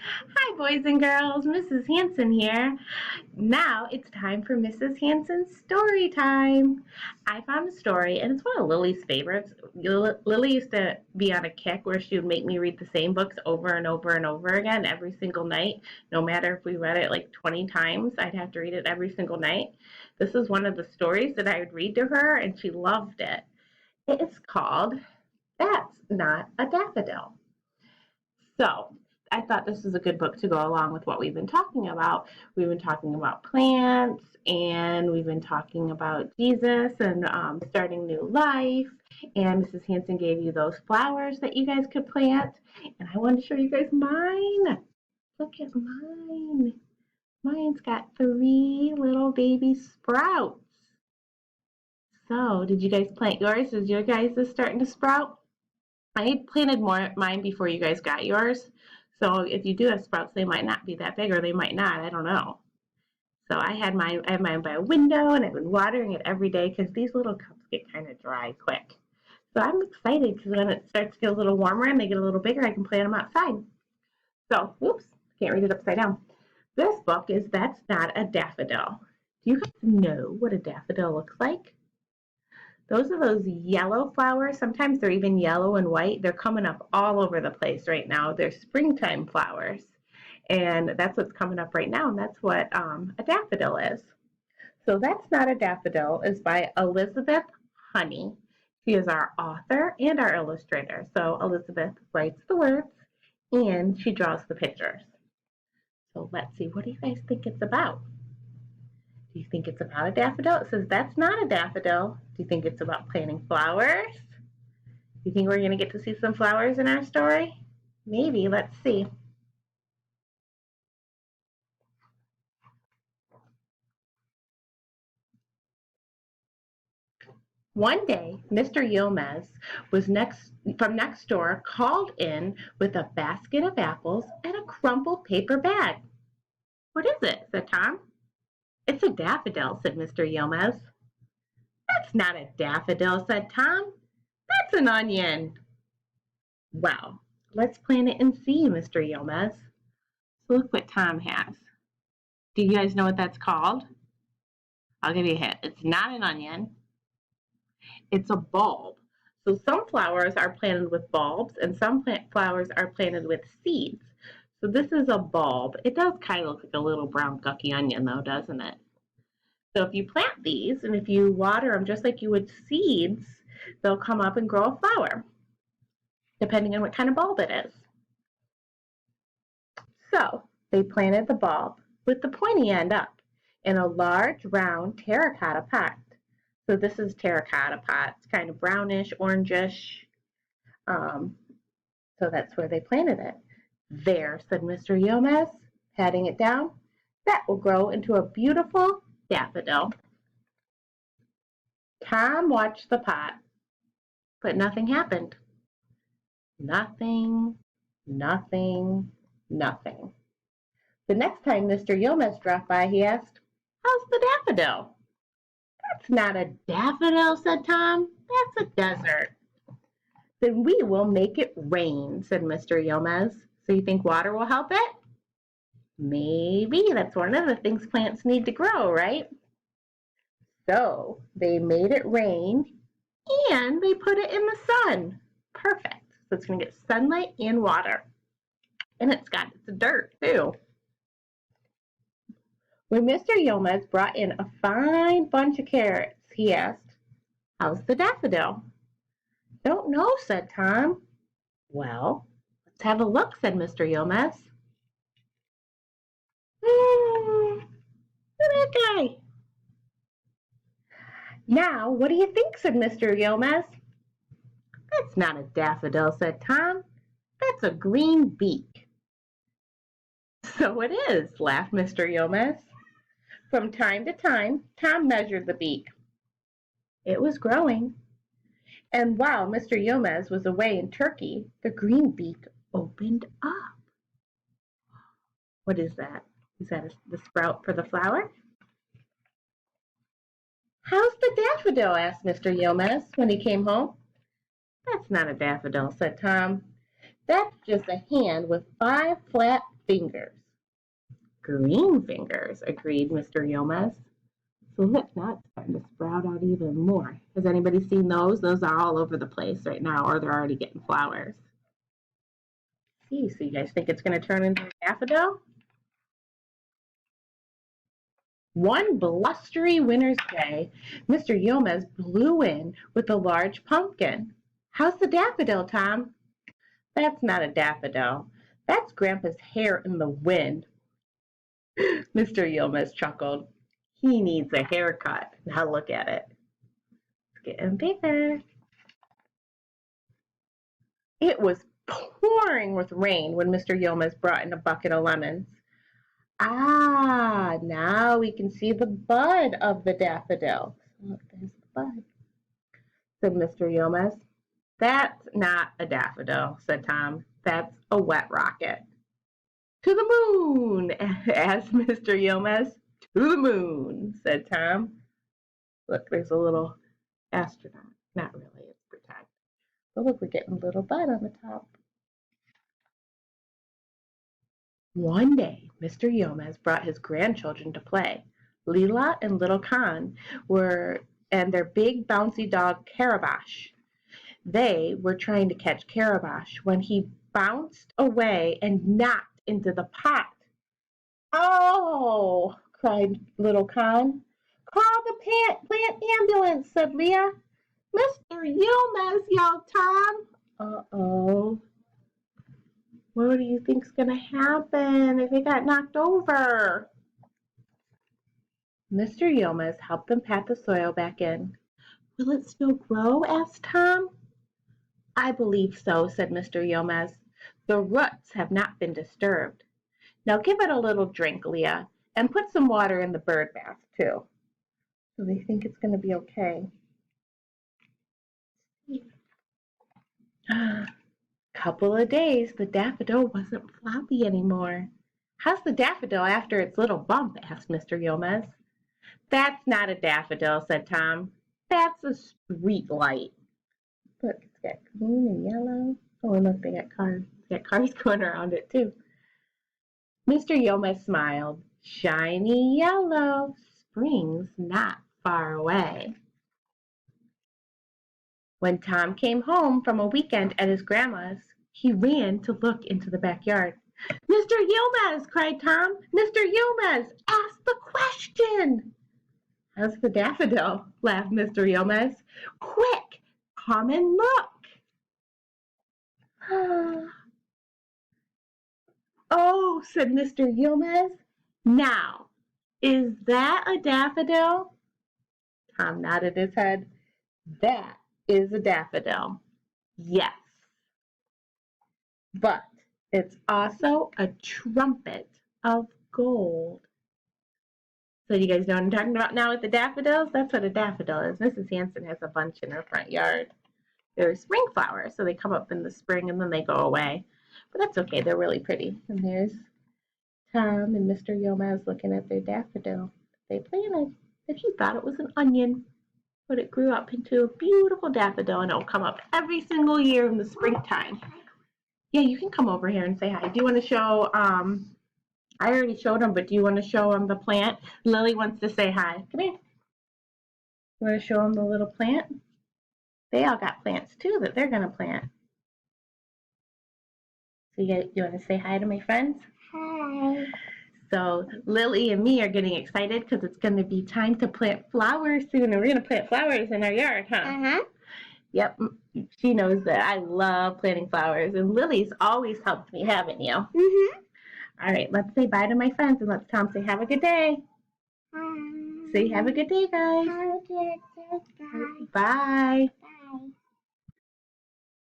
Hi, boys and girls. Mrs. Hanson here. Now it's time for Mrs. Hanson's story time. I found a story, and it's one of Lily's favorites. Lily used to be on a kick where she would make me read the same books over and over and over again every single night. No matter if we read it like 20 times, I'd have to read it every single night. This is one of the stories that I would read to her, and she loved it. It is called That's Not a Daffodil. So I thought this was a good book to go along with what we've been talking about. We've been talking about plants, and we've been talking about Jesus and starting new life. And Mrs. Hanson gave you those flowers that you guys could plant. And I want to show you guys mine. Look at mine. Mine's got 3 little baby sprouts. So, did you guys plant yours? Is your guys starting to sprout? I planted mine before you guys got yours. So if you do have sprouts, they might not be that big, or they might not. I don't know. So I had mine by a window, and I've been watering it every day because these little cups get kind of dry quick. So I'm excited because when it starts to get a little warmer and they get a little bigger, I can plant them outside. So, oops, can't read it upside down. This book is That's Not a Daffodil. Do you guys know what a daffodil looks like? Those are those yellow flowers. Sometimes they're even yellow and white. They're coming up all over the place right now. They're springtime flowers. And that's what's coming up right now. And that's what a daffodil is. So That's Not a Daffodil is by Elizabeth Honey. She is our author and our illustrator. So Elizabeth writes the words and she draws the pictures. So let's see. What do you guys think it's about? Do you think it's about a daffodil? It says that's not a daffodil. Do you think it's about planting flowers? Do you think we're going to get to see some flowers in our story? Maybe. Let's see. One day, Mr. Yilmaz was from next door called in with a basket of apples and a crumpled paper bag. What is it? Said Tom. It's a daffodil, said Mr. Yilmaz. That's not a daffodil, said Tom. That's an onion. Well, let's plant it and see, Mr. Yilmaz. So look what Tom has. Do you guys know what that's called? I'll give you a hint. It's not an onion. It's a bulb. So some flowers are planted with bulbs and some flowers are planted with seeds. So this is a bulb. It does kind of look like a little brown gucky onion though, doesn't it? So if you plant these and if you water them just like you would seeds, they'll come up and grow a flower, depending on what kind of bulb it is. So they planted the bulb with the pointy end up in a large round terracotta pot. So this is terracotta pot. It's kind of brownish, orangish. So that's where they planted it. There, said Mr. Yilmaz, patting it down. That will grow into a beautiful daffodil. Tom watched the pot, but nothing happened. Nothing, nothing, nothing. The next time Mr. Yilmaz dropped by, he asked, "How's the daffodil?" "That's not a daffodil," said Tom. "That's a desert." "Then we will make it rain," said Mr. Yilmaz. "So you think water will help it?" "Maybe. That's one of the things plants need to grow, right?" So they made it rain and they put it in the sun. Perfect. So it's going to get sunlight and water. And it's dirt too. When Mr. Yilmaz brought in a fine bunch of carrots, he asked, "How's the daffodil?" "Don't know," said Tom. "Well, let's have a look," said Mr. Yilmaz. Look at that guy. "Now, what do you think?" said Mr. Yilmaz. "That's not a daffodil," said Tom. "That's a green beak." "So it is," laughed Mr. Yilmaz. From time to time, Tom measured the beak. It was growing. And while Mr. Yilmaz was away in Turkey, the green beak opened up. What is that? Is that the sprout for the flower? "How's the daffodil?" asked Mr. Yilmaz when he came home. "That's not a daffodil," said Tom. "That's just a hand with 5 flat fingers. Green fingers, agreed Mr. Yomez. So look, now it's starting to sprout out even more. Has anybody seen those? Those are all over the place right now, or they're already getting flowers. See, so you guys think it's going to turn into a daffodil? One blustery winter's day, Mr. Yomez blew in with a large pumpkin. How's the daffodil, Tom? That's not a daffodil. That's Grandpa's hair in the wind. Mr. Yomez chuckled. He needs a haircut. Now look at it. It's getting bigger. It was pouring with rain when Mr. Yomez brought in a bucket of lemons. Ah, now we can see the bud of the daffodil. Look, there's the bud, said Mr. Yomez. That's not a daffodil, said Tom. That's a wet rocket. To the moon, asked Mr. Yomez. To the moon, said Tom. Look, there's a little astronaut. Not really, it's protect. But look, we're getting a little bud on the top. One day, Mr. Yomez brought his grandchildren to play. Leela and little Khan and their big bouncy dog Carabash. They were trying to catch Carabash when he bounced away and knocked into the pot. Oh, cried little Khan. Call the plant ambulance, said Leah. Mr. Yomez, yelled Tom. Uh-oh. What do you think's going to happen if he got knocked over? Mr. Yomez helped them pat the soil back in. Will it still grow? Asked Tom. I believe so, said Mr. Yomez. The roots have not been disturbed. Now give it a little drink, Leah, and put some water in the bird bath, too. So they think it's going to be okay. Couple of days, the daffodil wasn't floppy anymore. How's the daffodil after its little bump? Asked Mr. Yomez. That's not a daffodil, said Tom. That's a street light. Look, it's got green and yellow. Oh, and look, they got cars. They got cars going around it, too. Mr. Yomez smiled. Shiny yellow. Spring's not far away. When Tom came home from a weekend at his grandma's, he ran to look into the backyard. Mr. Yomez, cried Tom. Mr. Yomez, ask the question. How's the daffodil? Laughed Mr. Yomez. Quick, come and look. Oh, said Mr. Yomez. Now, is that a daffodil? Tom nodded his head. That is a daffodil. Yes. But it's also a trumpet of gold. So you guys know what I'm talking about now with the daffodils? That's what a daffodil is. Mrs. Hanson has a bunch in her front yard. They're spring flowers, so they come up in the spring and then they go away. But that's okay. They're really pretty. And there's Tom and Mr. Yomez looking at their daffodil they planted. And he thought it was an onion. But it grew up into a beautiful daffodil, and it'll come up every single year in the springtime. Yeah, you can come over here and say hi. Do you want to show, I already showed them, but do you want to show them the plant? Lily wants to say hi. Come here. You want to show them the little plant? They all got plants, too, that they're going to plant. So you want to say hi to my friends? Hi. So Lily and me are getting excited because it's going to be time to plant flowers soon. And we're going to plant flowers in our yard, huh? Uh-huh. Yep. She knows that I love planting flowers. And Lily's always helped me, haven't you? Mm-hmm. All right. Let's say bye to my friends. And let's Tom say have a good day. Say have a good day, guys. Have a good day. Bye. Bye.